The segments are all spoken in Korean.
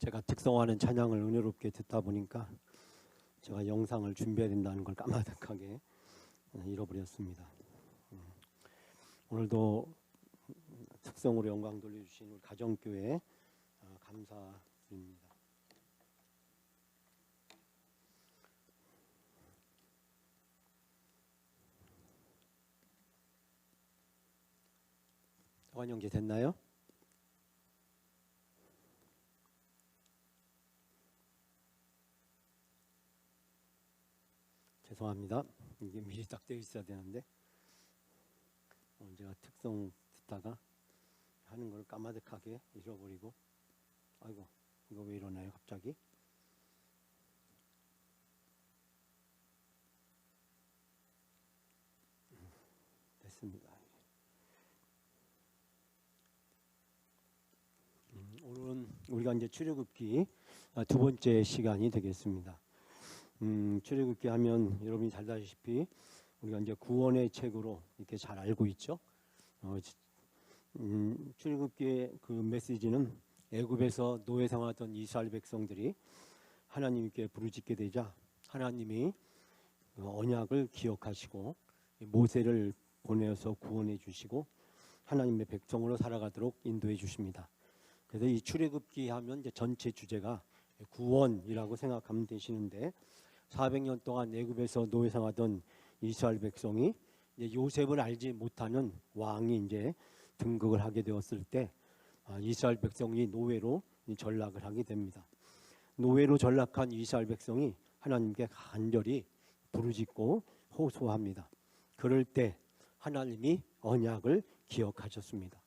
제가 특성화하는 찬양을 은혜롭게 듣다 보니까 제가 영상을 준비해야 된다는 걸 까마득하게 잃어버렸습니다. 오늘도 특성으로 영광 돌려주신 우리 가정교회 감사드립니다. 영원 연계 됐나요? 죄송합니다. 이게 미리 딱 되어 있어야 되는데 제가 특성 듣다가 하는 걸 까마득하게 잃어버리고, 아이고 이거 왜 이러나요 갑자기? 됐습니다. 오늘은 우리가 이제 출애굽기 두 번째 시간이 되겠습니다. 출애굽기 하면 여러분이 잘 아시다시피 우리가 이제 구원의 책으로 이렇게 잘 알고 있죠. 출애굽기의 그 메시지는 애굽에서 노예 생활하던 이스라엘 백성들이 하나님께 부르짖게 되자 하나님이 언약을 기억하시고 모세를 보내어서 구원해 주시고 하나님의 백성으로 살아가도록 인도해 주십니다. 그래서 이 출애굽기 하면 이제 전체 주제가 구원이라고 생각하면 되시는데, 400년 동안 애굽에서 노예 생활하던 이스라엘 백성이 이제 요셉을 알지 못하는 왕이 이제 등극을 하게 되었을 때 이스라엘 백성이 노예로 전락을 하게 됩니다. 노예로 전락한 이스라엘 백성이 하나님께 간절히 부르짖고 호소합니다. 그럴 때 하나님이 언약을 기억하셨습니다.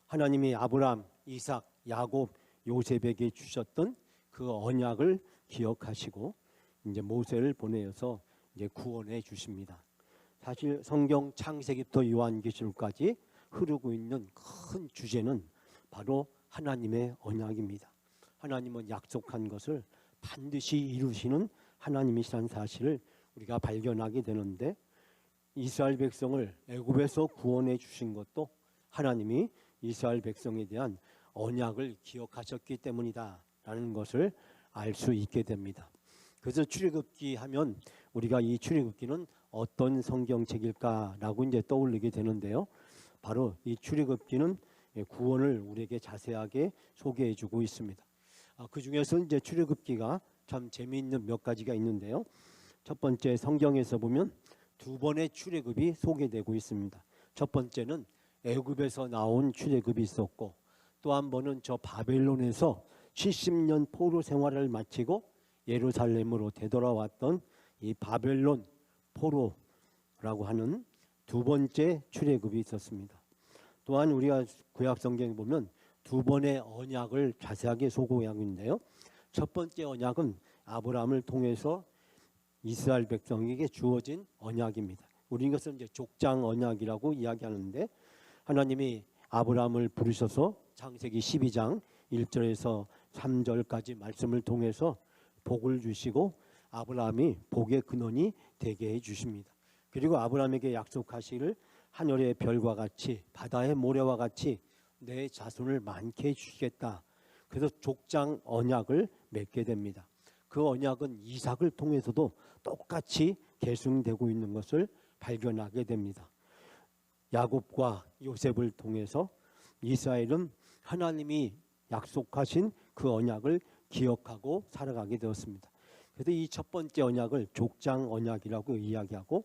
하나님이 아브라함, 이삭, 야곱, 요셉에게 주셨던 그 언약을 기억하시고 이제 모세를 보내어서 이제 구원해 주십니다. 사실 성경 창세기부터 요한계시록까지 흐르고 있는 큰 주제는 바로 하나님의 언약입니다. 하나님은 약속한 것을 반드시 이루시는 하나님이시라는 사실을 우리가 발견하게 되는데, 이스라엘 백성을 애굽에서 구원해 주신 것도 하나님이 이스라엘 백성에 대한 언약을 기억하셨기 때문이다라는 것을 알 수 있게 됩니다. 그래서 출애굽기 하면 우리가 이 출애굽기는 어떤 성경책일까라고 이제 떠올리게 되는데요. 바로 이 출애굽기는 구원을 우리에게 자세하게 소개해주고 있습니다. 그 중에서 이제 출애굽기가 참 재미있는 몇 가지가 있는데요. 첫 번째, 성경에서 보면 두 번의 출애굽이 소개되고 있습니다. 첫 번째는 애굽에서 나온 출애굽이 있었고, 또 한 번은 저 바벨론에서 70년 포로 생활을 마치고 예루살렘으로 되돌아왔던 이 바벨론 포로라고 하는 두 번째 출애굽이 있었습니다. 또한 우리가 구약 성경에 보면 두 번의 언약을 자세하게 소개하고 있는데요. 첫 번째 언약은 아브라함을 통해서 이스라엘 백성에게 주어진 언약입니다. 우리 이것은 이제 족장 언약이라고 이야기하는데, 하나님이 아브라함을 부르셔서 창세기 12장 1절에서 3절까지 말씀을 통해서 복을 주시고 아브라함이 복의 근원이 되게 해 주십니다. 그리고 아브라함에게 약속하시기를 하늘의 별과 같이 바다의 모래와 같이 내 자손을 많게 해 주시겠다. 그래서 족장 언약을 맺게 됩니다. 그 언약은 이삭을 통해서도 똑같이 계승되고 있는 것을 발견하게 됩니다. 야곱과 요셉을 통해서 이스라엘은 하나님이 약속하신 그 언약을 기억하고 살아가게 되었습니다. 그래서 이 첫 번째 언약을 족장 언약이라고 이야기하고,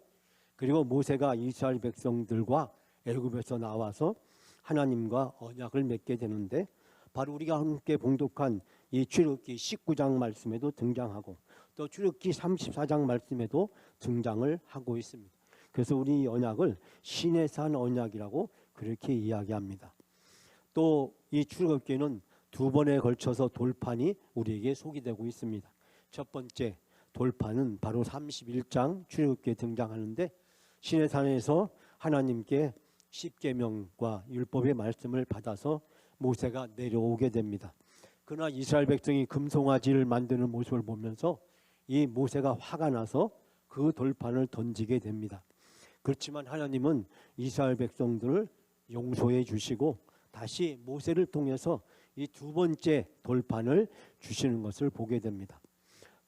그리고 모세가 이스라엘 백성들과 애굽에서 나와서 하나님과 언약을 맺게 되는데, 바로 우리가 함께 봉독한 이 출애굽기 19장 말씀에도 등장하고 또 출애굽기 34장 말씀에도 등장을 하고 있습니다. 그래서 우리 이 언약을 신의 산 언약이라고 그렇게 이야기합니다. 또 이 출애굽기는 두 번에 걸쳐서 돌판이 우리에게 소개되고 있습니다. 첫 번째 돌판은 바로 31장 출애굽기에 등장하는데, 신의 산에서 하나님께 십계명과 율법의 말씀을 받아서 모세가 내려오게 됩니다. 그러나 이스라엘 백성이 금송아지를 만드는 모습을 보면서 이 모세가 화가 나서 그 돌판을 던지게 됩니다. 그렇지만 하나님은 이스라엘 백성들을 용서해 주시고 다시 모세를 통해서 이 두 번째 돌판을 주시는 것을 보게 됩니다.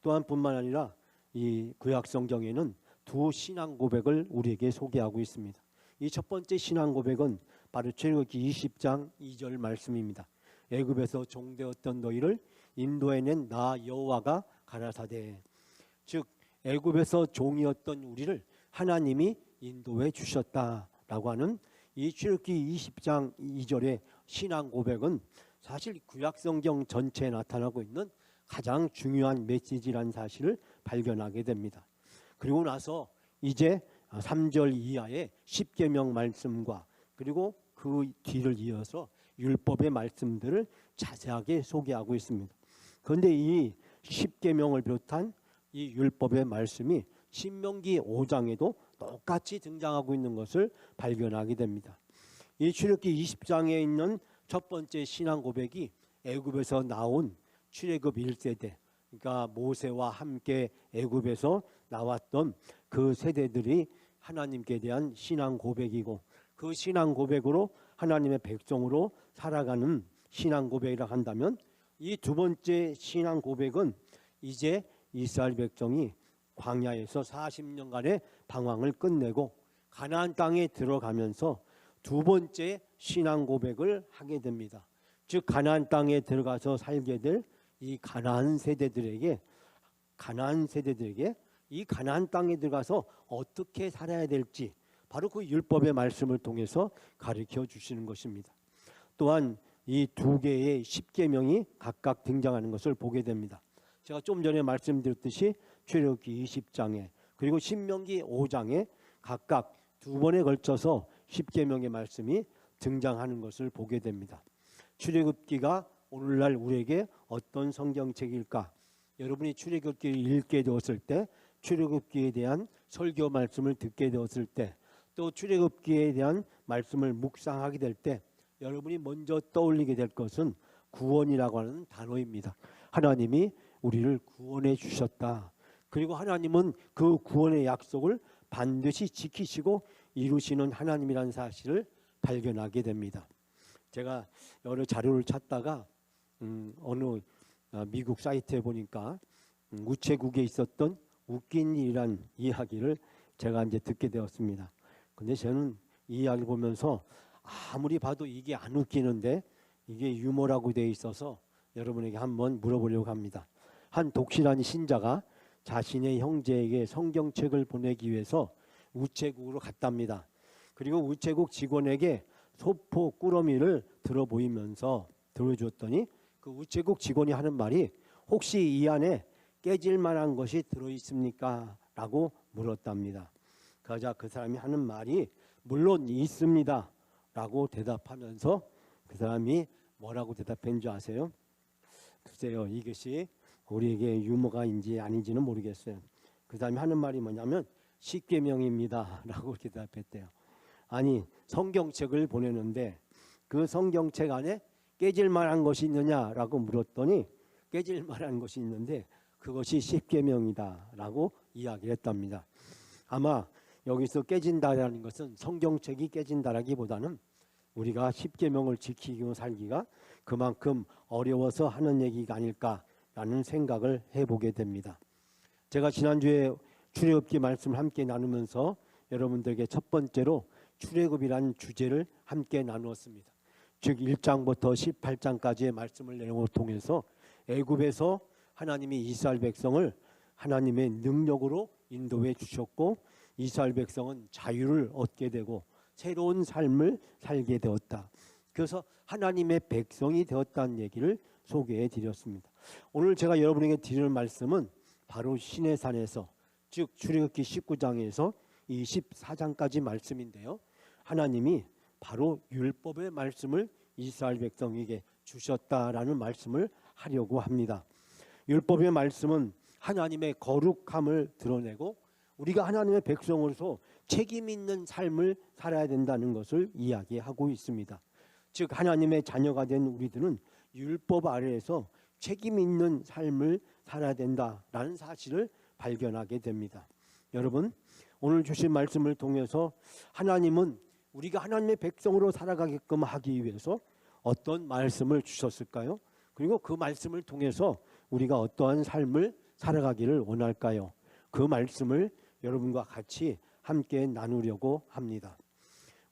또한 뿐만 아니라 이 구약 성경에는 두 신앙 고백을 우리에게 소개하고 있습니다. 이 첫 번째 신앙 고백은 바로 출애굽기 20장 2절 말씀입니다. 애굽에서 종되었던 너희를 인도해낸 나 여호와가 가라사대. 즉 애굽에서 종이었던 우리를 하나님이 인도해 주셨다라고 하는 이 출애굽기 20장 2절의 신앙 고백은 사실 구약 성경 전체에 나타나고 있는 가장 중요한 메시지라는 사실을 발견하게 됩니다. 그리고 나서 이제 3절 이하의 십계명 말씀과 그리고 그 뒤를 이어서 율법의 말씀들을 자세하게 소개하고 있습니다. 그런데 이 십계명을 비롯한 이 율법의 말씀이 신명기 5장에도 똑같이 등장하고 있는 것을 발견하게 됩니다. 이 출애굽기 20장에 있는 첫 번째 신앙 고백이 애굽에서 나온 출애굽 1세대, 그러니까 모세와 함께 애굽에서 나왔던 그 세대들이 하나님께 대한 신앙 고백이고, 그 신앙 고백으로 하나님의 백성으로 살아가는 신앙 고백이라 한다면, 이 두 번째 신앙 고백은 이제 이스라엘 백성이 광야에서 40년간의 방황을 끝내고 가나안 땅에 들어가면서 두 번째 신앙 고백을 하게 됩니다. 즉 가나안 땅에 들어가서 살게 될 이 가나안 세대들에게 이 가나안 땅에 들어가서 어떻게 살아야 될지 바로 그 율법의 말씀을 통해서 가르쳐 주시는 것입니다. 또한 이 두 개의 십계명이 각각 등장하는 것을 보게 됩니다. 제가 좀 전에 말씀드렸듯이 출애굽기 20장에 그리고 신명기 5장에 각각 두 번에 걸쳐서 십계명의 말씀이 등장하는 것을 보게 됩니다. 출애굽기가 오늘날 우리에게 어떤 성경책일까? 여러분이 출애굽기를 읽게 되었을 때, 출애굽기에 대한 설교 말씀을 듣게 되었을 때, 또 출애굽기에 대한 말씀을 묵상하게 될 때 여러분이 먼저 떠올리게 될 것은 구원이라고 하는 단어입니다. 하나님이 우리를 구원해 주셨다. 그리고 하나님은 그 구원의 약속을 반드시 지키시고 이루시는 하나님이라는 사실을 발견하게 됩니다. 제가 여러 자료를 찾다가 어느 미국 사이트에 보니까 우체국에 있었던 웃긴 일이란 이야기를 제가 이제 듣게 되었습니다. 근데 저는 이 이야기를 보면서 아무리 봐도 이게 안 웃기는데 이게 유머라고 되어 있어서 여러분에게 한번 물어보려고 합니다. 한 독실한 신자가 자신의 형제에게 성경책을 보내기 위해서 우체국으로 갔답니다. 그리고 우체국 직원에게 소포 꾸러미를 들어주었더니 그 우체국 직원이 하는 말이 혹시 이 안에 깨질 만한 것이 들어있습니까? 라고 물었답니다. 그러자 그 사람이 하는 말이 물론 있습니다 라고 대답하면서 그 사람이 뭐라고 대답한 줄 아세요? 글쎄요, 이것이 우리에게 유머가인지 아닌지는 모르겠어요. 그 사람이 하는 말이 뭐냐면 십계명입니다 라고 대답했대요. 아니, 성경책을 보내는데 그 성경책 안에 깨질 만한 것이 있느냐라고 물었더니 깨질 만한 것이 있는데 그것이 십계명이다 라고 이야기를 했답니다. 아마 여기서 깨진다라는 것은 성경책이 깨진다라기보다는 우리가 십계명을 지키고 살기가 그만큼 어려워서 하는 얘기가 아닐까라는 생각을 해보게 됩니다. 제가 지난주에 출애굽기 말씀을 함께 나누면서 여러분들에게 첫 번째로 출애굽이라는 주제를 함께 나누었습니다. 즉 1장부터 18장까지의 말씀을 내용을 통해서 애굽에서 하나님이 이스라엘 백성을 하나님의 능력으로 인도해 주셨고 이스라엘 백성은 자유를 얻게 되고 새로운 삶을 살게 되었다. 그래서 하나님의 백성이 되었다는 얘기를 소개해 드렸습니다. 오늘 제가 여러분에게 드리는 말씀은 바로 시내산에서 즉 출애굽기 19장에서 24장까지 말씀인데요. 하나님이 바로 율법의 말씀을 이스라엘 백성에게 주셨다라는 말씀을 하려고 합니다. 율법의 말씀은 하나님의 거룩함을 드러내고 우리가 하나님의 백성으로서 책임 있는 삶을 살아야 된다는 것을 이야기하고 있습니다. 즉 하나님의 자녀가 된 우리들은 율법 아래에서 책임 있는 삶을 살아야 된다라는 사실을 발견하게 됩니다. 여러분, 오늘 주신 말씀을 통해서 하나님은 우리가 하나님의 백성으로 살아가게끔 하기 위해서 어떤 말씀을 주셨을까요? 그리고 그 말씀을 통해서 우리가 어떠한 삶을 살아가기를 원할까요? 그 말씀을 여러분과 같이 함께 나누려고 합니다.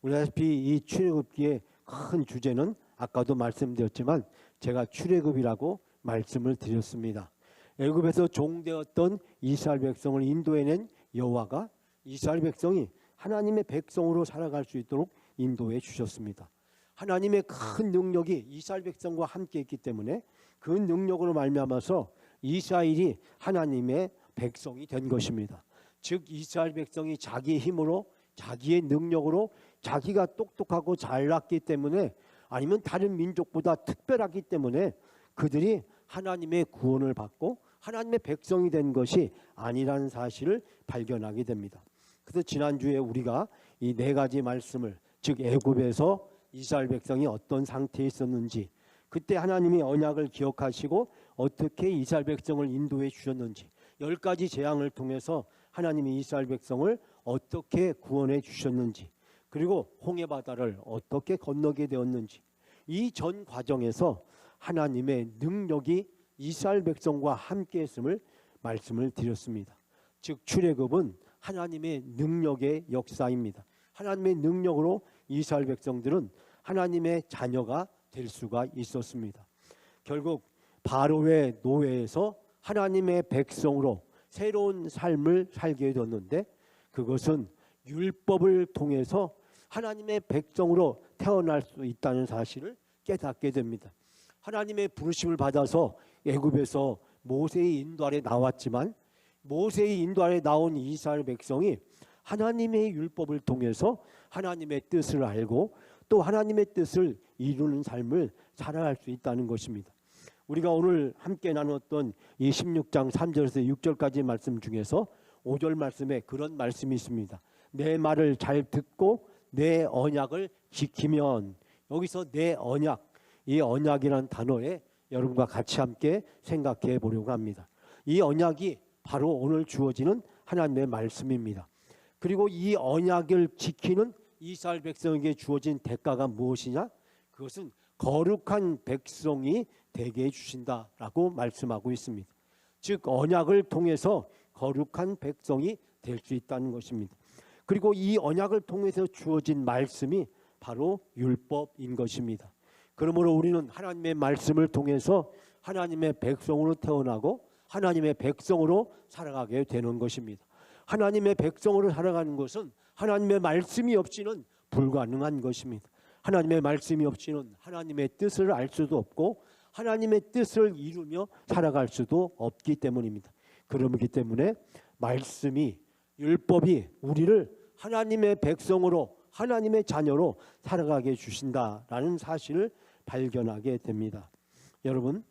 우리 아시다시피 이 출애굽기의 큰 주제는 아까도 말씀드렸지만 제가 출애굽이라고 말씀을 드렸습니다. 애굽에서 종되었던 이스라엘 백성을 인도해낸 여호와가 이스라엘 백성이 하나님의 백성으로 살아갈 수 있도록 인도해 주셨습니다. 하나님의 큰 능력이 이스라엘 백성과 함께 있기 때문에 그 능력으로 말미암아서 이스라엘이 하나님의 백성이 된 것입니다. 즉 이스라엘 백성이 자기의 힘으로 자기의 능력으로 자기가 똑똑하고 잘났기 때문에 아니면 다른 민족보다 특별하기 때문에 그들이 하나님의 구원을 받고 하나님의 백성이 된 것이 아니라는 사실을 발견하게 됩니다. 그래서 지난주에 우리가 이 네 가지 말씀을, 즉 애굽에서 이스라엘 백성이 어떤 상태에 있었는지, 그때 하나님이 언약을 기억하시고 어떻게 이스라엘 백성을 인도해 주셨는지, 10가지 재앙을 통해서 하나님이 이스라엘 백성을 어떻게 구원해 주셨는지, 그리고 홍해바다를 어떻게 건너게 되었는지, 이 전 과정에서 하나님의 능력이 이스라엘 백성과 함께 했음을 말씀을 드렸습니다. 즉 출애굽은 하나님의 능력의 역사입니다. 하나님의 능력으로 이스라엘 백성들은 하나님의 자녀가 될 수가 있었습니다. 결국 바로의 노예에서 하나님의 백성으로 새로운 삶을 살게 되었는데, 그것은 율법을 통해서 하나님의 백성으로 태어날 수 있다는 사실을 깨닫게 됩니다. 하나님의 부르심을 받아서 애굽에서 모세의 인도 아래 나왔지만, 모세의 인도 아래 나온 이스라엘 백성이 하나님의 율법을 통해서 하나님의 뜻을 알고 또 하나님의 뜻을 이루는 삶을 살아갈 수 있다는 것입니다. 우리가 오늘 함께 나눴던 이 16장 3절에서 6절까지 말씀 중에서 5절 말씀에 그런 말씀이 있습니다. 내 말을 잘 듣고 내 언약을 지키면, 여기서 내 언약, 이 언약이라는 단어에 여러분과 같이 함께 생각해 보려고 합니다. 이 언약이 바로 오늘 주어지는 하나님의 말씀입니다. 그리고 이 언약을 지키는 이스라엘 백성에게 주어진 대가가 무엇이냐? 그것은 거룩한 백성이 되게 해주신다라고 말씀하고 있습니다. 즉 언약을 통해서 거룩한 백성이 될 수 있다는 것입니다. 그리고 이 언약을 통해서 주어진 말씀이 바로 율법인 것입니다. 그러므로 우리는 하나님의 말씀을 통해서 하나님의 백성으로 태어나고 하나님의 백성으로 살아가게 되는 것입니다. 하나님의 백성으로 살아가는 것은 하나님의 말씀이 없이는 불가능한 것입니다. 하나님의 말씀이 없이는 하나님의 뜻을 알 수도 없고 하나님의 뜻을 이루며 살아갈 수도 없기 때문입니다. 그렇기 때문에 말씀이, 율법이 우리를 하나님의 백성으로, 하나님의 자녀로 살아가게 해주신다라는 사실을 발견하게 됩니다. 여러분,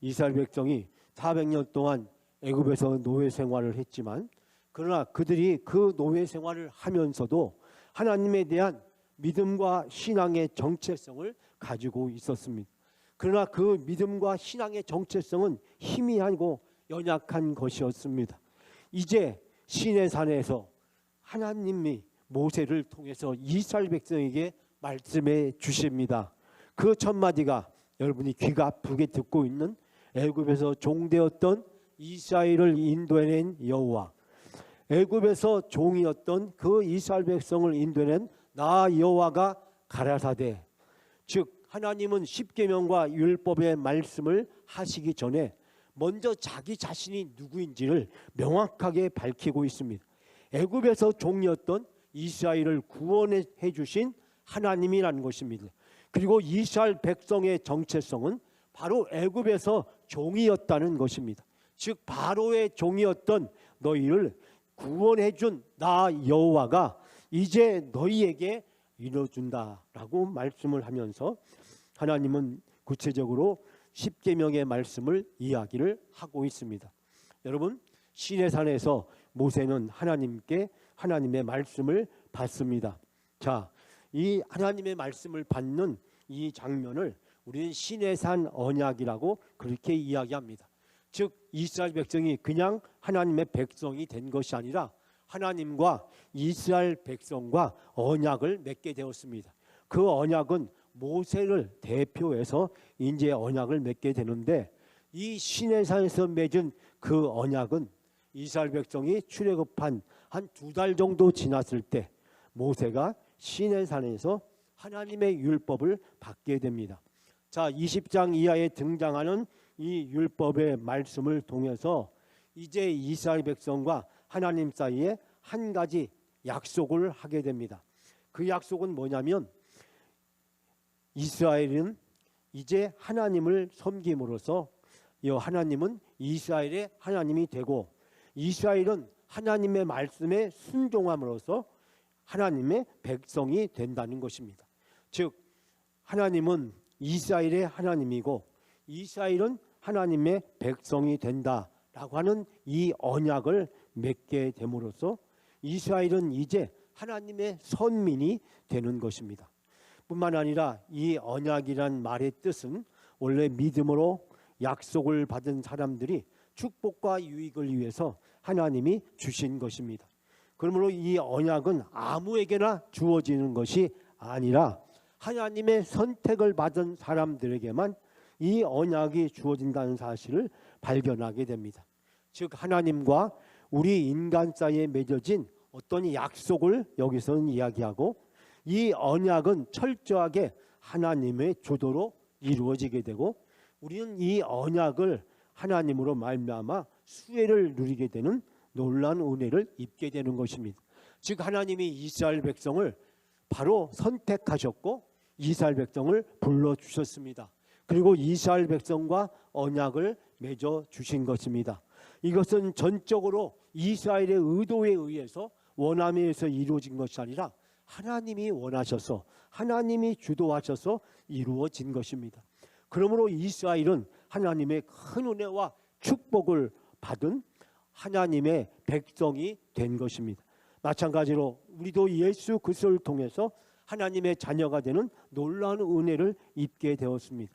이스라엘 백성이 400년 동안 애굽에서 노예 생활을 했지만, 그러나 그들이 그 노예 생활을 하면서도 하나님에 대한 믿음과 신앙의 정체성을 가지고 있었습니다. 그러나 그 믿음과 신앙의 정체성은 희미하고 연약한 것이었습니다. 이제 시내산에서 하나님이 모세를 통해서 이스라엘 백성에게 말씀해 주십니다. 그 첫 마디가 여러분이 귀가 아프게 듣고 있는 애굽에서 종되었던 이스라엘을 인도해낸 여호와, 애굽에서 종이었던 그 이스라엘 백성을 인도해낸 나 여호와가 가라사대, 즉 하나님은 십계명과 율법의 말씀을 하시기 전에 먼저 자기 자신이 누구인지를 명확하게 밝히고 있습니다. 애굽에서 종이었던 이스라엘을 구원해 주신 하나님이라는 것입니다. 그리고 이스라엘 백성의 정체성은 바로 애굽에서 종이었다는 것입니다. 즉 바로의 종이었던 너희를 구원해 준 나 여호와가 이제 너희에게 이뤄준다라고 말씀을 하면서 하나님은 구체적으로 십계명의 말씀을 이야기를 하고 있습니다. 여러분, 시내산에서 모세는 하나님께 하나님의 말씀을 받습니다. 자, 이 하나님의 말씀을 받는 이 장면을 우리는 시내산 언약이라고 그렇게 이야기합니다. 즉 이스라엘 백성이 그냥 하나님의 백성이 된 것이 아니라 하나님과 이스라엘 백성과 언약을 맺게 되었습니다. 그 언약은 모세를 대표해서 이제 언약을 맺게 되는데, 이 시내산에서 맺은 그 언약은 이스라엘 백성이 출애굽한 한 2달 정도 지났을 때 모세가 시내산에서 하나님의 율법을 받게 됩니다. 자, 20장 이하에 등장하는 이 율법의 말씀을 통해서 이제 이스라엘 백성과 하나님 사이에 한 가지 약속을 하게 됩니다. 그 약속은 뭐냐면, 이스라엘은 이제 하나님을 섬김으로써 이 하나님은 이스라엘의 하나님이 되고, 이스라엘은 하나님의 말씀에 순종함으로써 하나님의 백성이 된다는 것입니다. 즉, 하나님은 이스라엘의 하나님이고 이스라엘은 하나님의 백성이 된다라고 하는 이 언약을 맺게 됨으로써 이스라엘은 이제 하나님의 선민이 되는 것입니다. 뿐만 아니라 이 언약이란 말의 뜻은 원래 믿음으로 약속을 받은 사람들이 축복과 유익을 위해서 하나님이 주신 것입니다. 그러므로 이 언약은 아무에게나 주어지는 것이 아니라 하나님의 선택을 받은 사람들에게만 이 언약이 주어진다는 사실을 발견하게 됩니다. 즉, 하나님과 우리 인간 사이에 맺어진 어떤 약속을 여기서는 이야기하고, 이 언약은 철저하게 하나님의 주도로 이루어지게 되고, 우리는 이 언약을 하나님으로 말미암아 수혜를 누리게 되는 놀라운 은혜를 입게 되는 것입니다. 즉, 하나님이 이스라엘 백성을 바로 선택하셨고 이스라엘 백성을 불러주셨습니다. 그리고 이스라엘 백성과 언약을 맺어 주신 것입니다. 이것은 전적으로 이스라엘의 의도에 의해서 원함에 의해서 이루어진 것이 아니라 하나님이 원하셔서 하나님이 주도하셔서 이루어진 것입니다. 그러므로 이스라엘은 하나님의 큰 은혜와 축복을 받은 하나님의 백성이 된 것입니다. 마찬가지로 우리도 예수 그리스도를 통해서 하나님의 자녀가 되는 놀라운 은혜를 입게 되었습니다.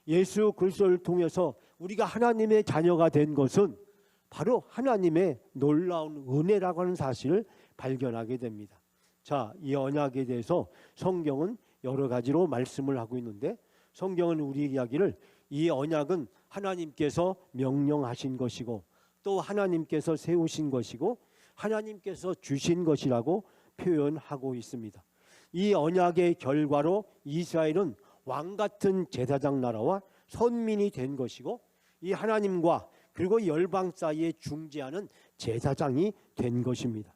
예수 그리스도를 통해서 우리가 하나님의 자녀가 된 것은 바로 하나님의 놀라운 은혜라고 하는 사실을 발견하게 됩니다. 자, 이 언약에 대해서 성경은 여러 가지로 말씀을 하고 있는데, 성경은 우리 이야기를 이 언약은 하나님께서 명령하신 것이고 또 하나님께서 세우신 것이고 하나님께서 주신 것이라고 표현하고 있습니다. 이 언약의 결과로 이스라엘은 왕같은 제사장 나라와 선민이 된 것이고, 이 하나님과 그리고 열방 사이에 중재하는 제사장이 된 것입니다.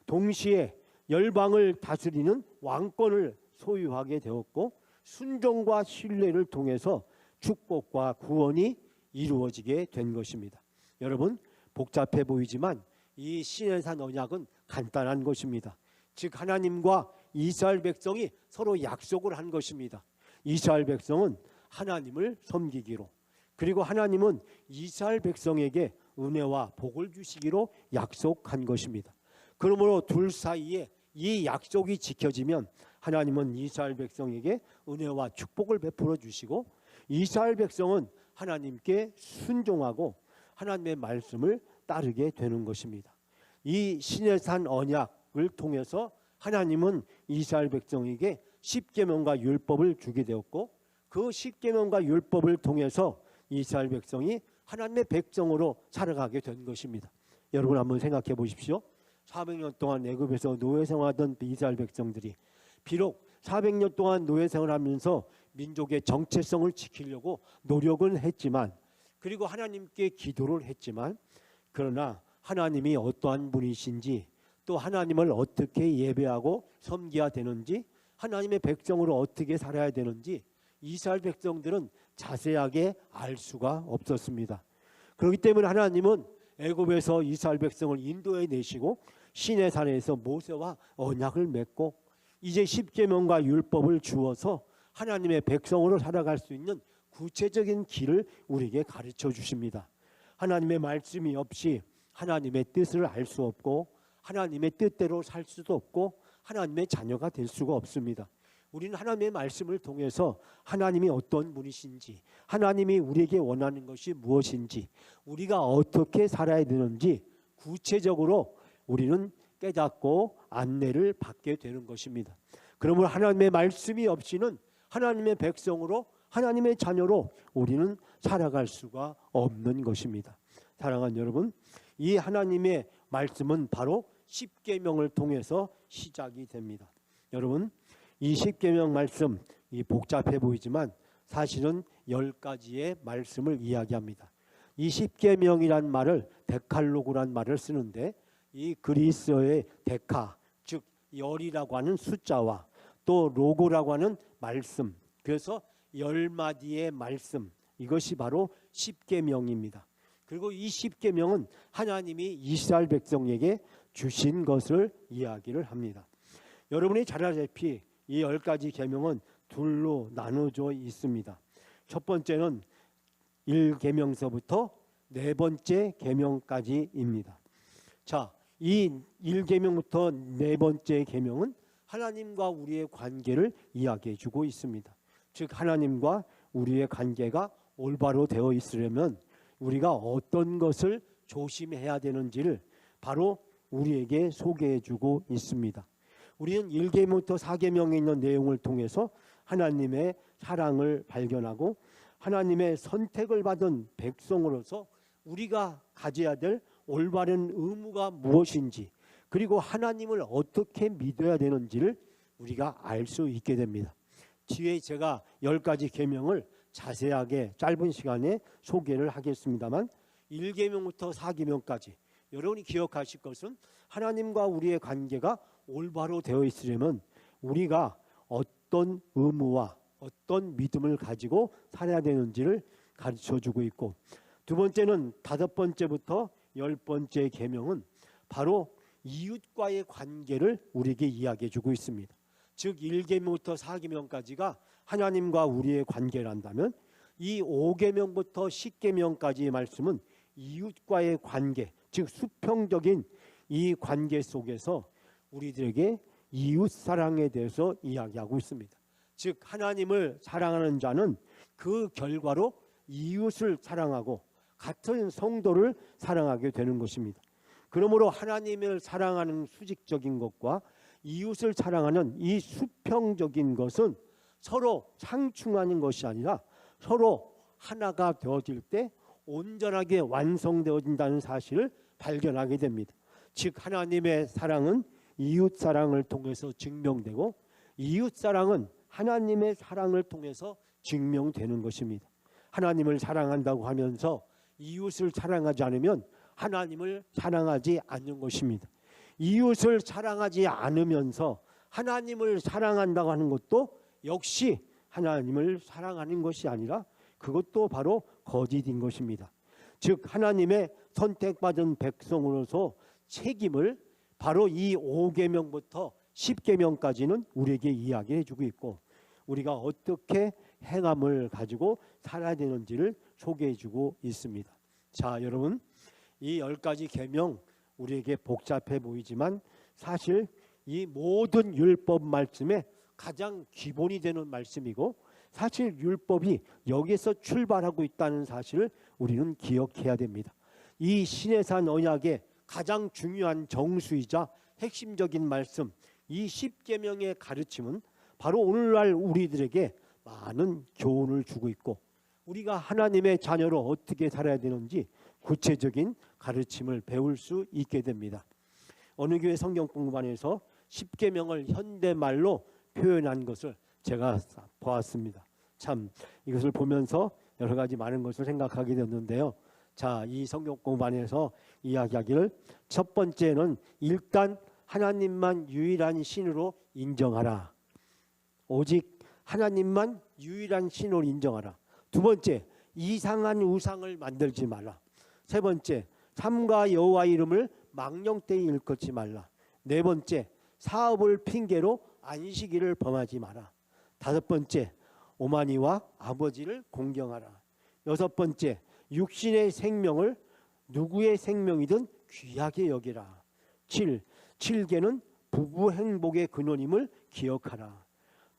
동시에 열방을 다스리는 왕권을 소유하게 되었고, 순종과 신뢰를 통해서 축복과 구원이 이루어지게 된 것입니다. 여러분, 복잡해 보이지만 이 시내산 언약은 간단한 것입니다. 즉, 하나님과 이스라엘 백성이 서로 약속을 한 것입니다. 이스라엘 백성은 하나님을 섬기기로, 그리고 하나님은 이스라엘 백성에게 은혜와 복을 주시기로 약속한 것입니다. 그러므로 둘 사이에 이 약속이 지켜지면 하나님은 이스라엘 백성에게 은혜와 축복을 베풀어 주시고, 이스라엘 백성은 하나님께 순종하고 하나님의 말씀을 따르게 되는 것입니다. 이 시내산 언약을 통해서 하나님은 이스라엘 백성에게 십계명과 율법을 주게 되었고, 그 십계명과 율법을 통해서 이스라엘 백성이 하나님의 백성으로 살아가게 된 것입니다. 여러분 한번 생각해 보십시오. 400년 동안 애굽에서 노예 생활하던 이스라엘 백성들이 비록 400년 동안 노예 생활하면서 민족의 정체성을 지키려고 노력은 했지만, 그리고 하나님께 기도를 했지만, 그러나 하나님이 어떠한 분이신지, 또 하나님을 어떻게 예배하고 섬겨야 되는지, 하나님의 백성으로 어떻게 살아야 되는지 이스라엘 백성들은 자세하게 알 수가 없었습니다. 그렇기 때문에 하나님은 애굽에서 이스라엘 백성을 인도해 내시고 시내산에서 모세와 언약을 맺고 이제 십계명과 율법을 주어서 하나님의 백성으로 살아갈 수 있는 구체적인 길을 우리에게 가르쳐 주십니다. 하나님의 말씀이 없이 하나님의 뜻을 알 수 없고 하나님의 뜻대로 살 수도 없고 하나님의 자녀가 될 수가 없습니다. 우리는 하나님의 말씀을 통해서 하나님이 어떤 분이신지, 하나님이 우리에게 원하는 것이 무엇인지, 우리가 어떻게 살아야 되는지 구체적으로 우리는 깨닫고 안내를 받게 되는 것입니다. 그러므로 하나님의 말씀이 없이는 하나님의 백성으로 하나님의 자녀로 우리는 살아갈 수가 없는 것입니다. 사랑하는 여러분, 이 하나님의 말씀은 바로 십계명을 통해서 시작이 됩니다. 여러분, 이 십계명 말씀 복잡해 보이지만 사실은 10가지의 말씀을 이야기합니다. 이 십계명이란 말을 데칼로그란 말을 쓰는데 이 그리스어의 데카, 즉 열이라고 하는 숫자와 또 로고라고 하는 말씀, 그래서 10마디의 말씀, 이것이 바로 십계명입니다. 그리고 이 십계명은 하나님이 이스라엘 백성에게 주신 것을 이야기를 합니다. 여러분이 잘 알다시피 이 10가지 계명은 둘로 나눠져 있습니다. 첫 번째는 1계명서부터 네 번째 계명까지입니다. 자, 이 1계명부터 네 번째 계명은 하나님과 우리의 관계를 이야기해 주고 있습니다. 즉 하나님과 우리의 관계가 올바로 되어 있으려면 우리가 어떤 것을 조심해야 되는지를 바로 우리에게 소개해 주고 있습니다. 우리는 1계명부터 4계명에 있는 내용을 통해서 하나님의 사랑을 발견하고 하나님의 선택을 받은 백성으로서 우리가 가져야 될 올바른 의무가 무엇인지, 그리고 하나님을 어떻게 믿어야 되는지를 우리가 알 수 있게 됩니다. 뒤에 제가 10가지 계명을 자세하게 짧은 시간에 소개를 하겠습니다만 1계명부터 4계명까지 여러분이 기억하실 것은 하나님과 우리의 관계가 올바로 되어 있으려면 우리가 어떤 의무와 어떤 믿음을 가지고 살아야 되는지를 가르쳐주고 있고, 두 번째는 5번째부터 10번째 계명은 바로 이웃과의 관계를 우리에게 이야기해주고 있습니다. 즉 1계명부터 4계명까지가 하나님과 우리의 관계를 한다면 이 5계명부터 10계명까지의 말씀은 이웃과의 관계, 즉 수평적인 이 관계 속에서 우리들에게 이웃 사랑에 대해서 이야기하고 있습니다. 즉 하나님을 사랑하는 자는 그 결과로 이웃을 사랑하고 같은 성도를 사랑하게 되는 것입니다. 그러므로 하나님을 사랑하는 수직적인 것과 이웃을 사랑하는 이 수평적인 것은 서로 상충하는 것이 아니라 서로 하나가 되어질 때 온전하게 완성되어진다는 사실을 발견하게 됩니다. 즉 하나님의 사랑은 이웃 사랑을 통해서 증명되고 이웃 사랑은 하나님의 사랑을 통해서 증명되는 것입니다. 하나님을 사랑한다고 하면서 이웃을 사랑하지 않으면 하나님을 사랑하지 않는 것입니다. 이웃을 사랑하지 않으면서 하나님을 사랑한다고 하는 것도 역시 하나님을 사랑하는 것이 아니라 그것도 바로 거짓인 것입니다. 즉 하나님의 선택받은 백성으로서 책임을 바로 이 5계명부터 10계명까지는 우리에게 이야기해 주고 있고 우리가 어떻게 행함을 가지고 살아야 되는지를 소개해 주고 있습니다. 자, 여러분, 이 10가지 계명 우리에게 복잡해 보이지만 사실 이 모든 율법 말씀의 가장 기본이 되는 말씀이고 사실 율법이 여기서 출발하고 있다는 사실을 우리는 기억해야 됩니다. 이 시내산 언약의 가장 중요한 정수이자 핵심적인 말씀, 이 10계명의 가르침은 바로 오늘날 우리들에게 많은 교훈을 주고 있고 우리가 하나님의 자녀로 어떻게 살아야 되는지 구체적인 가르침을 배울 수 있게 됩니다. 어느 교회 성경 공부반에서 10계명을 현대말로 표현한 것을 제가 보았습니다. 참 이것을 보면서 여러 가지 많은 것을 생각하게 됐는데요. 자, 이 성경 공부반에서 이야기하기를 첫 번째는 일단 하나님만 유일한 신으로 인정하라. 오직 하나님만 유일한 신으로 인정하라. 두 번째, 이상한 우상을 만들지 말라. 세 번째, 삼가 여호와 이름을 망령되이 일컫지 말라. 네 번째, 사업을 핑계로 안식일을 범하지 마라. 다섯 번째, 오마니와 아버지를 공경하라. 여섯 번째, 육신의 생명을 누구의 생명이든 귀하게 여기라. 7계는 부부 행복의 근원임을 기억하라.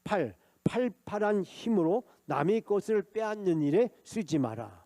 8, 팔팔한 힘으로 남의 것을 빼앗는 일에 쓰지 마라.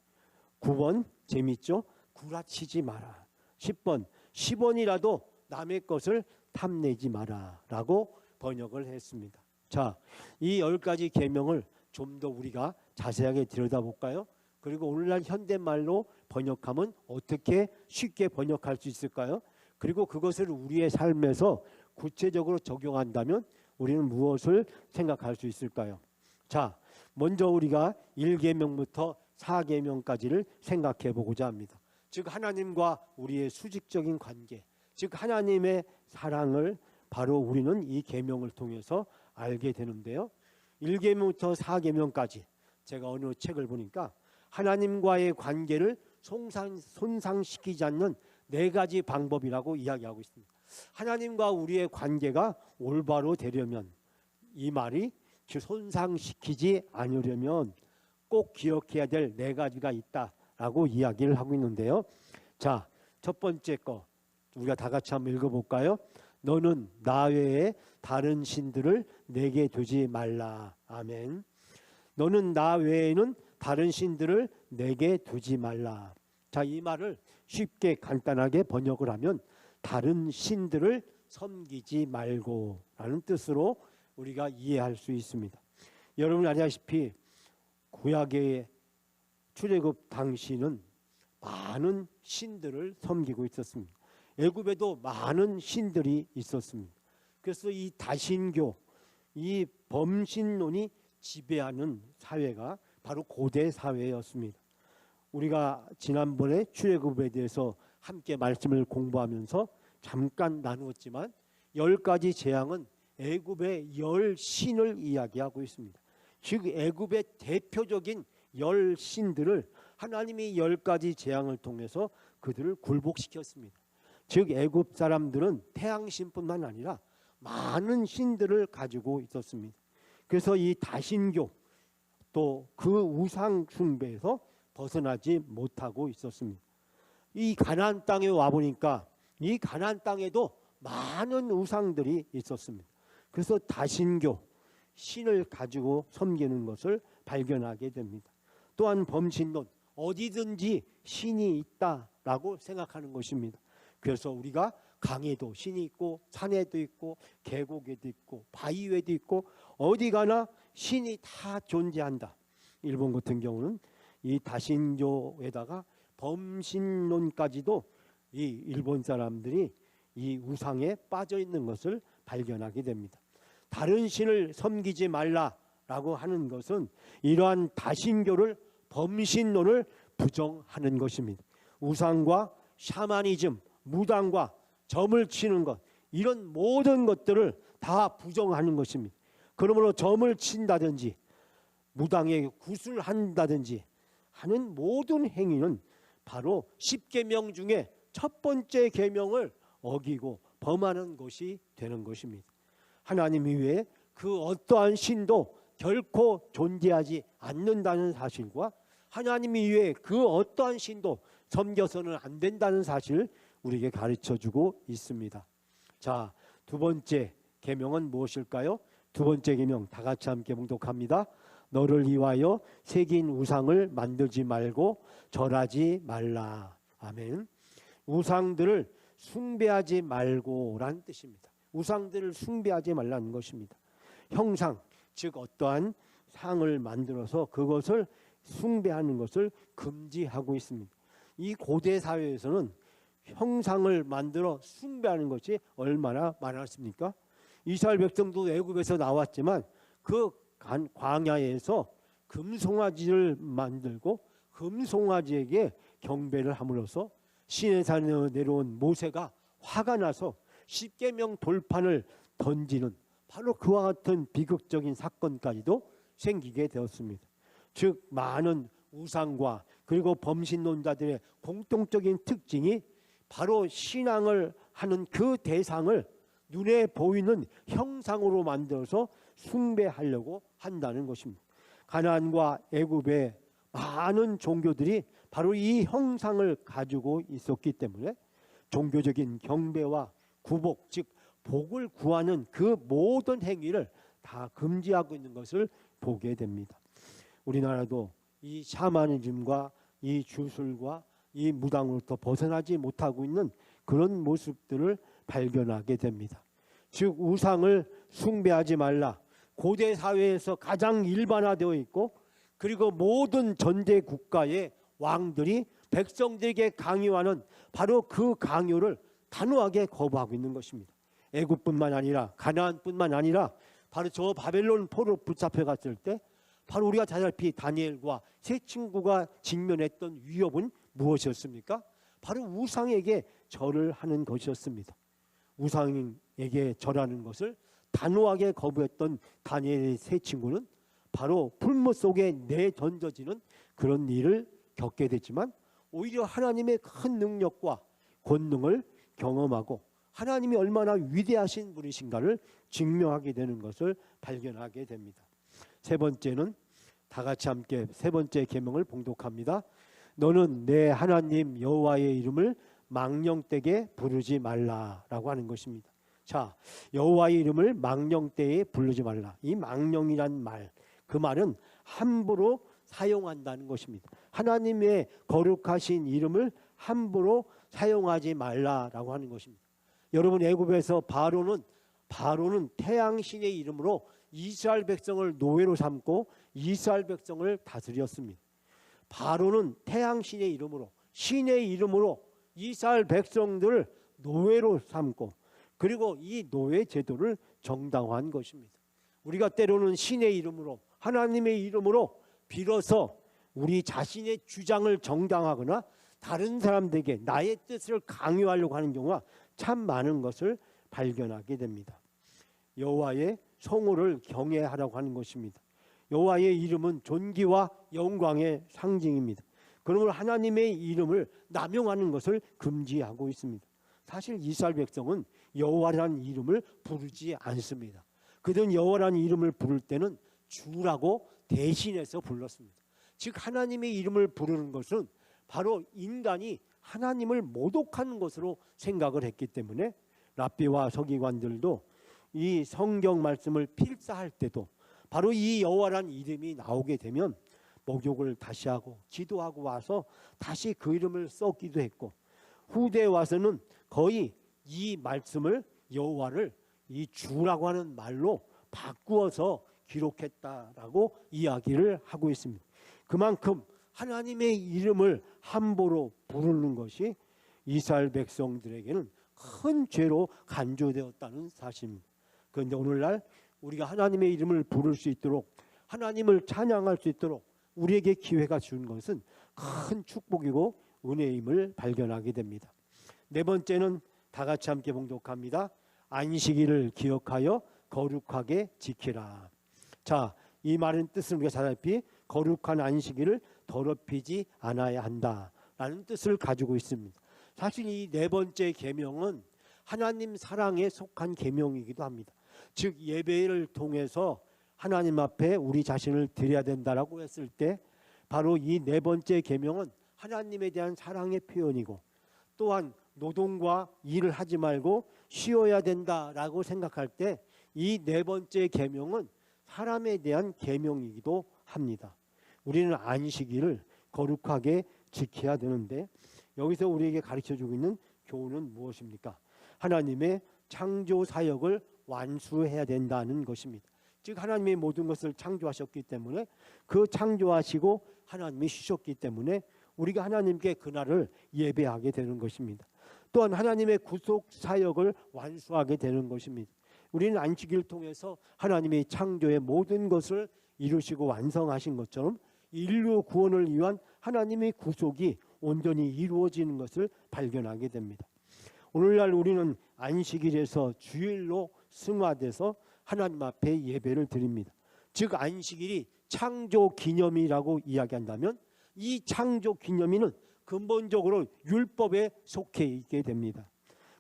9번, 재밌죠? 구라치지 마라. 10번, 10원이라도 남의 것을 탐내지 마라 라고 번역을 했습니다. 자, 이 10가지 계명을 좀 더 우리가 자세하게 들여다볼까요? 그리고 오늘날 현대말로 번역하면 어떻게 쉽게 번역할 수 있을까요? 그리고 그것을 우리의 삶에서 구체적으로 적용한다면 우리는 무엇을 생각할 수 있을까요? 자, 먼저 우리가 1계명부터 4계명까지를 생각해 보고자 합니다. 즉 하나님과 우리의 수직적인 관계, 즉 하나님의 사랑을 바로 우리는 이 계명을 통해서 알게 되는데요. 1계명부터 4계명까지 제가 어느 책을 보니까 하나님과의 관계를 손상시키지 않는 4가지 방법이라고 이야기하고 있습니다. 하나님과 우리의 관계가 올바로 되려면 이 말이 손상시키지 않으려면 꼭 기억해야 될 4가지가 있다라고 이야기를 하고 있는데요. 자, 첫 번째 거 우리가 다 같이 한번 읽어볼까요? 너는 나 외에 다른 신들을 내게 두지 말라. 아멘. 너는 나 외에는 다른 신들을 내게 두지 말라. 자, 이 말을 쉽게 간단하게 번역을 하면 다른 신들을 섬기지 말고 라는 뜻으로 우리가 이해할 수 있습니다. 여러분 아시다시피 구약의 출애굽 당시는 많은 신들을 섬기고 있었습니다. 애굽에도 많은 신들이 있었습니다. 그래서 이 다신교, 이 범신론이 지배하는 사회가 바로 고대 사회였습니다. 우리가 지난번에 출애굽에 대해서 함께 말씀을 공부하면서 잠깐 나누었지만 10가지 재앙은 애굽의 10신을 이야기하고 있습니다. 즉 애굽의 대표적인 10신들을 하나님이 10가지 재앙을 통해서 그들을 굴복시켰습니다. 즉 애굽 사람들은 태양신뿐만 아니라 많은 신들을 가지고 있었습니다. 그래서 이 다신교 또 그 우상 숭배에서 벗어나지 못하고 있었습니다. 이 가나안 땅에 와보니까 이 가나안 땅에도 많은 우상들이 있었습니다. 그래서 다신교, 신을 가지고 섬기는 것을 발견하게 됩니다. 또한 범신론, 어디든지 신이 있다라고 생각하는 것입니다. 그래서 우리가 강에도 신이 있고 산에도 있고 계곡에도 있고 바위 위에도 있고 어디 가나 신이 다 존재한다. 일본 같은 경우는 이 다신교에다가 범신론까지도 이 일본 사람들이 이 우상에 빠져 있는 것을 발견하게 됩니다. 다른 신을 섬기지 말라라고 하는 것은 이러한 다신교를 범신론을 부정하는 것입니다. 우상과 샤머니즘, 무당과 점을 치는 것, 이런 모든 것들을 다 부정하는 것입니다. 그러므로 점을 친다든지 무당에게 굿을 한다든지 하는 모든 행위는 바로 10계명 중에 첫 번째 계명을 어기고 범하는 것이 되는 것입니다. 하나님 이외에 그 어떠한 신도 결코 존재하지 않는다는 사실과 하나님 이외에 그 어떠한 신도 섬겨서는 안 된다는 사실을 우리에게 가르쳐주고 있습니다. 자, 두 번째 계명은 무엇일까요? 두 번째 계명 다 같이 함께 봉독합니다. 너를 위하여 새긴 우상을 만들지 말고 절하지 말라. 아멘. 우상들을 숭배하지 말고라는 뜻입니다. 우상들을 숭배하지 말라는 것입니다. 형상, 즉 어떠한 상을 만들어서 그것을 숭배하는 것을 금지하고 있습니다. 이 고대 사회에서는 형상을 만들어 숭배하는 것이 얼마나 많았습니까? 이스라엘 백성도 애굽에서 나왔지만 그 광야에서 금송아지를 만들고 금송아지에게 경배를 함으로써 시내산에 내려온 모세가 화가 나서 10계명 돌판을 던지는 바로 그와 같은 비극적인 사건까지도 생기게 되었습니다. 즉 많은 우상과 그리고 범신론자들의 공통적인 특징이 바로 신앙을 하는 그 대상을 눈에 보이는 형상으로 만들어서 숭배하려고 한다는 것입니다. 가나안과 애굽의 많은 종교들이 바로 이 형상을 가지고 있었기 때문에 종교적인 경배와 구복, 즉 복을 구하는 그 모든 행위를 다 금지하고 있는 것을 보게 됩니다. 우리나라도 이 샤머니즘과 이 주술과 이 무당으로부터 벗어나지 못하고 있는 그런 모습들을 발견하게 됩니다. 즉 우상을 숭배하지 말라, 고대 사회에서 가장 일반화되어 있고, 그리고 모든 전제 국가의 왕들이 백성들에게 강요하는 바로 그 강요를 단호하게 거부하고 있는 것입니다. 애굽뿐만 아니라 가나안뿐만 아니라 바로 저 바벨론 포로 붙잡혀 갔을 때 바로 우리가 잘 알다시피 다니엘과 세 친구가 직면했던 위협은 무엇이었습니까? 바로 우상에게 절을 하는 것이었습니다. 우상에게 절하는 것을 단호하게 거부했던 다니엘의 세 친구는 바로 풀무 속에 내던져지는 그런 일을 겪게 됐지만, 오히려 하나님의 큰 능력과 권능을 경험하고 하나님이 얼마나 위대하신 분이신가를 증명하게 되는 것을 발견하게 됩니다. 세 번째는 다 같이 함께 세 번째 계명을 봉독합니다. 너는 내 하나님 여호와의 이름을 망령되게 부르지 말라라고 하는 것입니다. 자, 여호와의 이름을 망령되게 부르지 말라. 이 망령이란 말, 그 말은 함부로 사용한다는 것입니다. 하나님의 거룩하신 이름을 함부로 사용하지 말라라고 하는 것입니다. 여러분, 애굽에서 바로는 태양신의 이름으로 이스라엘 백성을 노예로 삼고 이스라엘 백성을 다스렸습니다. 바로는 태양신의 이름으로, 신의 이름으로 이스라엘 백성들을 노예로 삼고, 그리고 이 노예 제도를 정당화한 것입니다. 우리가 때로는 신의 이름으로, 하나님의 이름으로 빌어서 우리 자신의 주장을 정당화하거나 다른 사람들에게 나의 뜻을 강요하려고 하는 경우가 참 많은 것을 발견하게 됩니다. 여호와의 성호를 경외하라고 하는 것입니다. 여호와의 이름은 존귀와 영광의 상징입니다. 그러므로 하나님의 이름을 남용하는 것을 금지하고 있습니다. 사실 이스라엘 백성은 여호와라는 이름을 부르지 않습니다. 그들은 여호와라는 이름을 부를 때는 주라고 대신해서 불렀습니다. 즉 하나님의 이름을 부르는 것은 바로 인간이 하나님을 모독하는 것으로 생각을 했기 때문에 랍비와 서기관들도 이 성경 말씀을 필사할 때도 바로 이 여호와라는 이름이 나오게 되면 목욕을 다시 하고 기도하고 와서 다시 그 이름을 썼기도 했고, 후대에 와서는 거의 이 말씀을 여호와를 이 주라고 하는 말로 바꾸어서 기록했다라고 이야기를 하고 있습니다. 그만큼 하나님의 이름을 함부로 부르는 것이 이스라엘 백성들에게는 큰 죄로 간주되었다는 사실입니다. 그런데 오늘날 우리가 하나님의 이름을 부를 수 있도록, 하나님을 찬양할 수 있도록 우리에게 기회가 준 것은 큰 축복이고 은혜임을 발견하게 됩니다. 네 번째는 다 같이 함께 봉독합니다. 안식일을 기억하여 거룩하게 지키라. 자, 이 말의 뜻은 우리가 잘 알다시피 거룩한 안식일을 더럽히지 않아야 한다라는 뜻을 가지고 있습니다. 사실 이 네 번째 계명은 하나님 사랑에 속한 계명이기도 합니다. 즉 예배를 통해서 하나님 앞에 우리 자신을 드려야 된다라고 했을 때 바로 이 네 번째 계명은 하나님에 대한 사랑의 표현이고, 또한 노동과 일을 하지 말고 쉬어야 된다라고 생각할 때 이 네 번째 계명은 사람에 대한 계명이기도 합니다. 우리는 안식일을 거룩하게 지켜야 되는데, 여기서 우리에게 가르쳐주고 있는 교훈은 무엇입니까? 하나님의 창조 사역을 완수해야 된다는 것입니다. 즉 하나님이 모든 것을 창조하셨기 때문에, 그 창조하시고 하나님이 쉬셨기 때문에 우리가 하나님께 그날을 예배하게 되는 것입니다. 또한 하나님의 구속 사역을 완수하게 되는 것입니다. 우리는 안식일을 통해서 하나님이 창조의 모든 것을 이루시고 완성하신 것처럼 인류 구원을 위한 하나님의 구속이 온전히 이루어지는 것을 발견하게 됩니다. 오늘날 우리는 안식일에서 주일로 승화돼서 하나님 앞에 예배를 드립니다. 즉 안식일이 창조 기념이라고 이야기한다면 이 창조 기념일은 근본적으로 율법에 속해 있게 됩니다.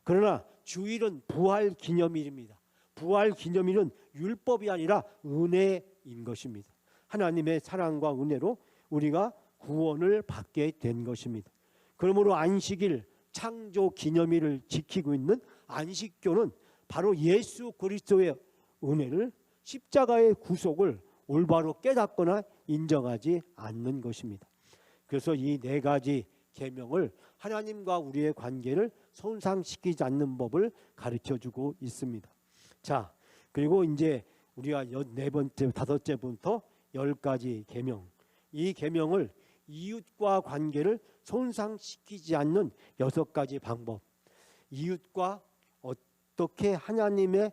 그러나 주일은 부활 기념일입니다. 부활 기념일은 율법이 아니라 은혜인 것입니다. 하나님의 사랑과 은혜로 우리가 구원을 받게 된 것입니다. 그러므로 안식일 창조 기념일을 지키고 있는 안식교는 바로 예수 그리스도의 은혜를, 십자가의 구속을 올바로 깨닫거나 인정하지 않는 것입니다. 그래서 이 네 가지 계명을 하나님과 우리의 관계를 손상시키지 않는 법을 가르쳐주고 있습니다. 자, 그리고 이제 우리가 네 번째, 다섯째부터 10가지 계명, 이 계명을 이웃과 관계를 손상시키지 않는 6가지 방법, 이웃과 어떻게 하나님의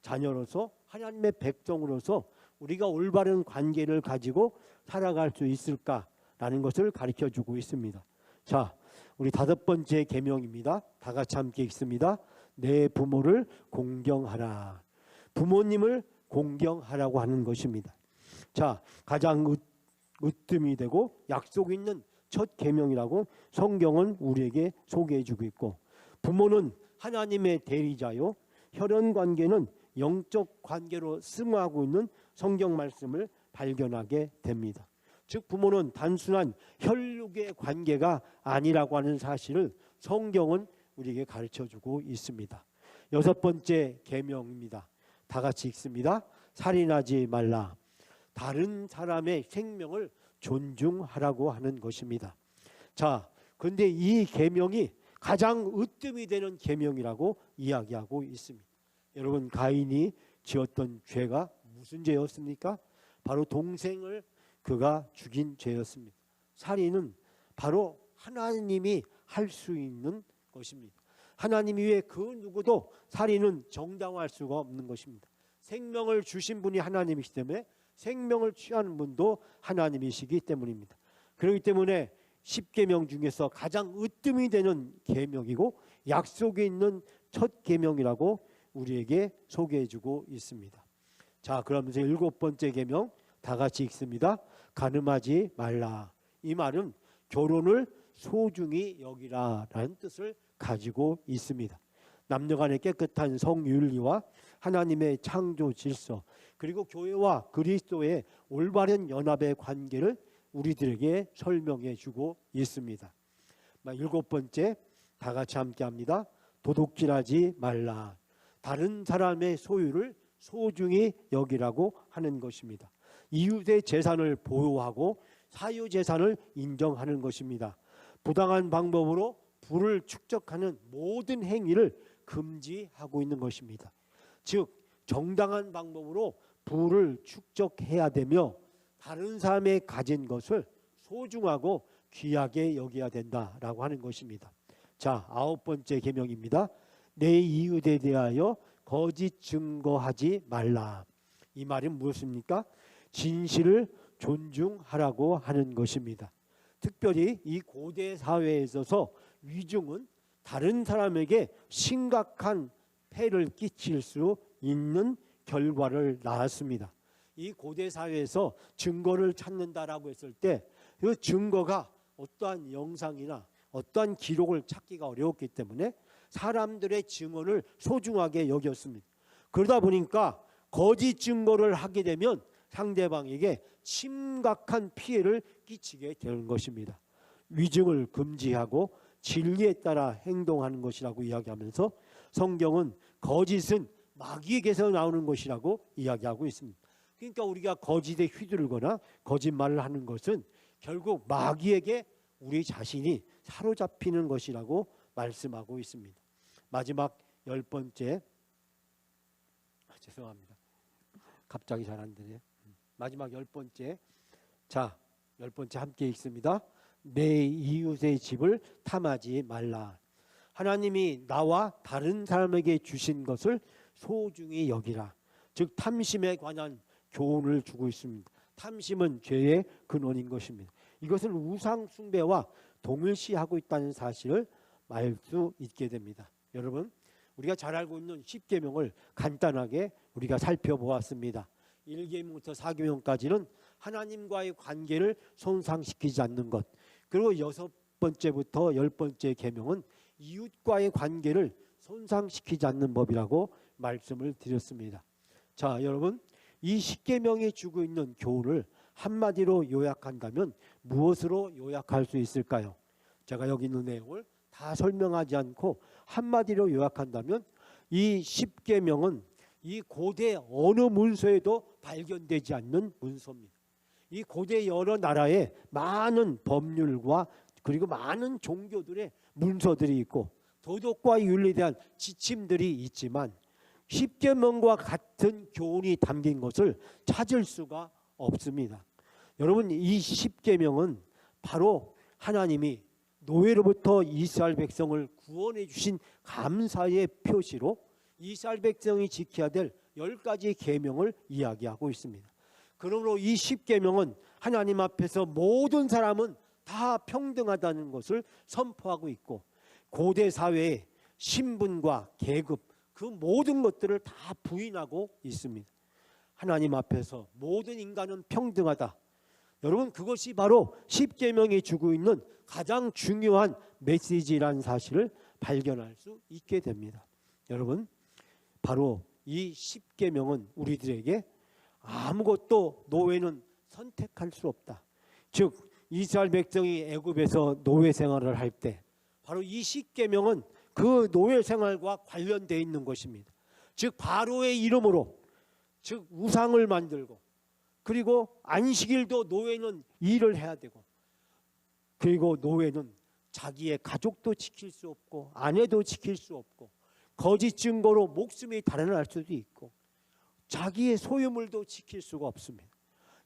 자녀로서 하나님의 백성으로서 우리가 올바른 관계를 가지고 살아갈 수 있을까라는 것을 가르쳐주고 있습니다. 자, 우리 5번째 계명입니다. 다 같이 함께 읽습니다. 내 부모를 공경하라. 부모님을 공경하라고 하는 것입니다. 자, 가장 으뜸이 되고 약속 있는 첫 계명이라고 성경은 우리에게 소개해주고 있고, 부모는 하나님의 대리자요, 혈연 관계는 영적 관계로 승화하고 있는 성경 말씀을 발견하게 됩니다. 즉 부모는 단순한 혈육의 관계가 아니라고 하는 사실을 성경은 우리에게 가르쳐주고 있습니다. 6번째 계명입니다. 다 같이 읽습니다. 살인하지 말라. 다른 사람의 생명을 존중하라고 하는 것입니다. 자, 근데 이 계명이 가장 으뜸이 되는 계명이라고 이야기하고 있습니다. 여러분, 가인이 지었던 죄가 무슨 죄였습니까? 바로 동생을 그가 죽인 죄였습니다. 살인은 바로 하나님이 할 수 있는 것입니다. 하나님 이외에 그 누구도 살인은 정당화할 수가 없는 것입니다. 생명을 주신 분이 하나님이시기 때문에 생명을 취하는 분도 하나님이시기 때문입니다. 그렇기 때문에 10계명 중에서 가장 으뜸이 되는 계명이고 약속이 있는 첫 계명이라고 우리에게 소개해주고 있습니다. 자, 그러면서 7번째 계명 다 같이 읽습니다. 간음하지 말라. 이 말은 결혼을 소중히 여기라라는 뜻을 가지고 있습니다. 남녀간의 깨끗한 성윤리와 하나님의 창조 질서, 그리고 교회와 그리스도의 올바른 연합의 관계를 우리들에게 설명해 주고 있습니다. 7번째 다 같이 함께 합니다. 도둑질하지 말라. 다른 사람의 소유를 소중히 여기라고 하는 것입니다. 이웃의 재산을 보호하고 사유재산을 인정하는 것입니다. 부당한 방법으로 부를 축적하는 모든 행위를 금지하고 있는 것입니다. 즉 정당한 방법으로 부를 축적해야 되며 다른 사람의 가진 것을 소중하고 귀하게 여겨야 된다라고 하는 것입니다. 자, 9번째 계명입니다. 내 이웃에 대하여 거짓 증거하지 말라. 이 말은 무엇입니까? 진실을 존중하라고 하는 것입니다. 특별히 이 고대 사회에 있어서 위증은 다른 사람에게 심각한 폐를 끼칠 수 있는 결과를 낳았습니다. 이 고대 사회에서 증거를 찾는다라고 했을 때 그 증거가 어떠한 영상이나 어떠한 기록을 찾기가 어려웠기 때문에 사람들의 증언을 소중하게 여겼습니다. 그러다 보니까 거짓 증거를 하게 되면 상대방에게 심각한 피해를 끼치게 되는 것입니다. 위증을 금지하고 진리에 따라 행동하는 것이라고 이야기하면서 성경은 거짓은 마귀에게서 나오는 것이라고 이야기하고 있습니다. 그러니까 우리가 거짓에 휘두르거나 거짓말을 하는 것은 결국 마귀에게 우리 자신이 사로잡히는 것이라고 말씀하고 있습니다. 마지막 10번째, 죄송합니다. 갑자기 잘 안 되네요. 마지막 10번째, 자, 10번째 함께 읽습니다. 내 이웃의 집을 탐하지 말라. 하나님이 나와 다른 사람에게 주신 것을 소중히 여기라. 즉 탐심에 관한 교훈을 주고 있습니다. 탐심은 죄의 근원인 것입니다. 이것은 우상 숭배와 동일시하고 있다는 사실을 알 수 있게 됩니다. 여러분, 우리가 잘 알고 있는 10계명을 간단하게 우리가 살펴보았습니다. 1계명부터 4계명까지는 하나님과의 관계를 손상시키지 않는 것, 그리고 6번째부터 10번째 계명은 이웃과의 관계를 손상시키지 않는 법이라고 말씀을 드렸습니다. 자, 여러분, 이 10계명이 주고 있는 교훈을 한마디로 요약한다면 무엇으로 요약할 수 있을까요? 제가 여기 있는 내용을 다 설명하지 않고 한마디로 요약한다면 이 10계명은 이 고대 어느 문서에도 발견되지 않는 문서입니다. 이 고대 여러 나라에 많은 법률과 그리고 많은 종교들의 문서들이 있고 도덕과 윤리에 대한 지침들이 있지만 십계명과 같은 교훈이 담긴 것을 찾을 수가 없습니다. 여러분, 이 십계명은 바로 하나님이 노예로부터 이스라엘 백성을 구원해 주신 감사의 표시로 이스라엘 백성이 지켜야 될 10가지 계명을 이야기하고 있습니다. 그러므로 이 십계명은 하나님 앞에서 모든 사람은 다 평등하다는 것을 선포하고 있고, 고대 사회의 신분과 계급 그 모든 것들을 다 부인하고 있습니다. 하나님 앞에서 모든 인간은 평등하다. 여러분, 그것이 바로 십계명이 주고 있는 가장 중요한 메시지라는 사실을 발견할 수 있게 됩니다. 여러분, 바로 이 십계명은 우리들에게 아무것도 노예는 선택할 수 없다. 즉 이스라엘 백성이 애굽에서 노예 생활을 할 때 바로 이 십계명은 그 노예 생활과 관련되어 있는 것입니다. 즉 바로의 이름으로 즉 우상을 만들고, 그리고 안식일도 노예는 일을 해야 되고, 그리고 노예는 자기의 가족도 지킬 수 없고 아내도 지킬 수 없고 거짓 증거로 목숨이 달아날 수도 있고 자기의 소유물도 지킬 수가 없습니다.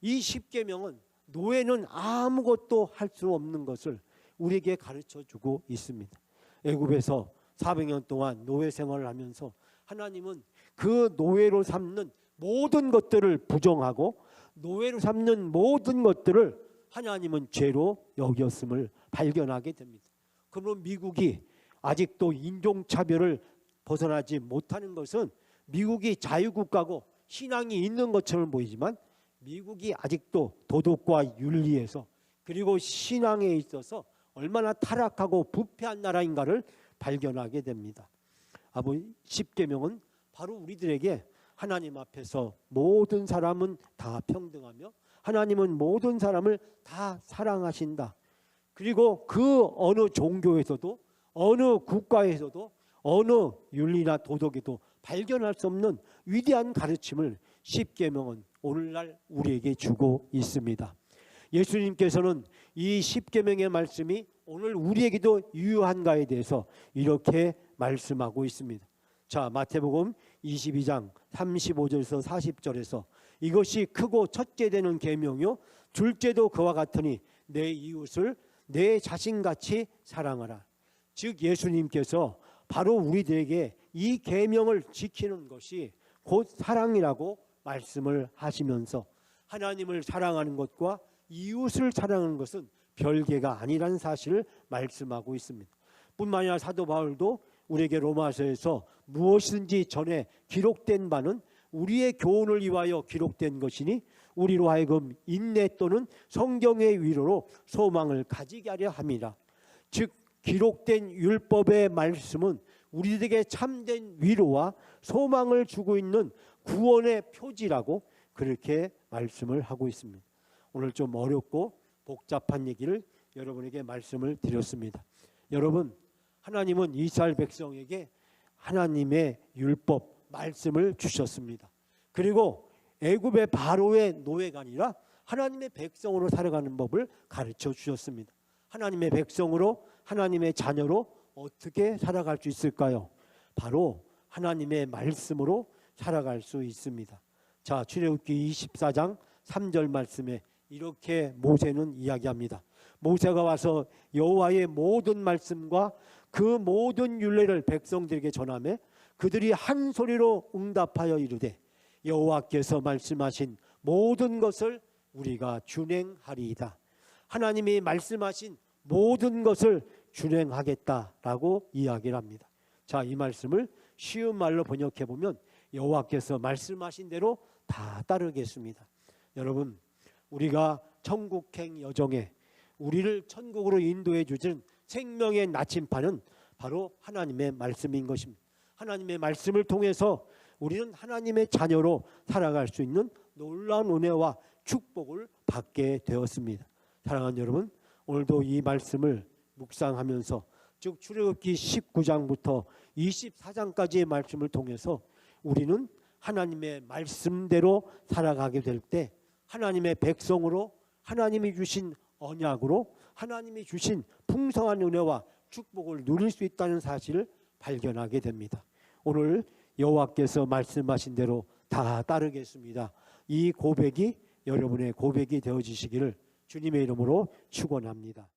이 십계명은 노예는 아무것도 할 수 없는 것을 우리에게 가르쳐주고 있습니다. 애굽에서 400년 동안 노예 생활을 하면서 하나님은 그 노예로 삼는 모든 것들을 부정하고 노예로 삼는 모든 것들을 하나님은 죄로 여겼음을 발견하게 됩니다. 그러면 미국이 아직도 인종차별을 벗어나지 못하는 것은 미국이 자유국가고 신앙이 있는 것처럼 보이지만 미국이 아직도 도덕과 윤리에서 그리고 신앙에 있어서 얼마나 타락하고 부패한 나라인가를 발견하게 됩니다. 십계명은 바로 우리들에게 하나님 앞에서 모든 사람은 다 평등하며 하나님은 모든 사람을 다 사랑하신다. 그리고 그 어느 종교에서도 어느 국가에서도 어느 윤리나 도덕에도 발견할 수 없는 위대한 가르침을 십계명은 오늘날 우리에게 주고 있습니다. 예수님께서는 이 십계명의 말씀이 오늘 우리에게도 유효한가에 대해서 이렇게 말씀하고 있습니다. 자, 마태복음 22장 35절에서 40절에서 이것이 크고 첫째 되는 계명이요 둘째도 그와 같으니 내 이웃을 내 자신같이 사랑하라. 즉 예수님께서 바로 우리들에게 이 계명을 지키는 것이 곧 사랑이라고 말씀을 하시면서 하나님을 사랑하는 것과 이웃을 사랑하는 것은 별개가 아니라는 사실을 말씀하고 있습니다. 뿐만 아니라 사도 바울도 우리에게 로마서에서 무엇이든지 전에 기록된 바는 우리의 교훈을 위하여 기록된 것이니 우리로 하여금 인내 또는 성경의 위로로 소망을 가지게 하려 함이라. 즉 기록된 율법의 말씀은 우리들에게 참된 위로와 소망을 주고 있는 구원의 표지라고 그렇게 말씀을 하고 있습니다. 오늘 좀 어렵고 복잡한 얘기를 여러분에게 말씀을 드렸습니다. 여러분, 하나님은 이스라엘 백성에게 하나님의 율법 말씀을 주셨습니다. 그리고 애굽의 바로의 노예가 아니라 하나님의 백성으로 살아가는 법을 가르쳐 주셨습니다. 하나님의 백성으로 하나님의 자녀로 어떻게 살아갈 수 있을까요? 바로 하나님의 말씀으로 살아갈 수 있습니다. 자, 출애굽기 24장 3절 말씀에 이렇게 모세는 이야기합니다. 모세가 와서 여호와의 모든 말씀과 그 모든 율례를 백성들에게 전하며 그들이 한 소리로 응답하여 이르되 여호와께서 말씀하신 모든 것을 우리가 준행하리이다. 하나님이 말씀하신 모든 것을 준행하겠다라고 이야기를 합니다. 자, 이 말씀을 쉬운 말로 번역해 보면 여호와께서 말씀하신 대로 다 따르겠습니다. 여러분, 우리가 천국행 여정에 우리를 천국으로 인도해 주신 생명의 나침판은 바로 하나님의 말씀인 것입니다. 하나님의 말씀을 통해서 우리는 하나님의 자녀로 살아갈 수 있는 놀라운 은혜와 축복을 받게 되었습니다. 사랑하는 여러분, 오늘도 이 말씀을 묵상하면서 즉 출애굽기 19장부터 24장까지의 말씀을 통해서 우리는 하나님의 말씀대로 살아가게 될 때 하나님의 백성으로 하나님이 주신 언약으로 하나님이 주신 풍성한 은혜와 축복을 누릴 수 있다는 사실을 발견하게 됩니다. 오늘 여호와께서 말씀하신 대로 다 따르겠습니다. 이 고백이 여러분의 고백이 되어지시기를 주님의 이름으로 축원합니다.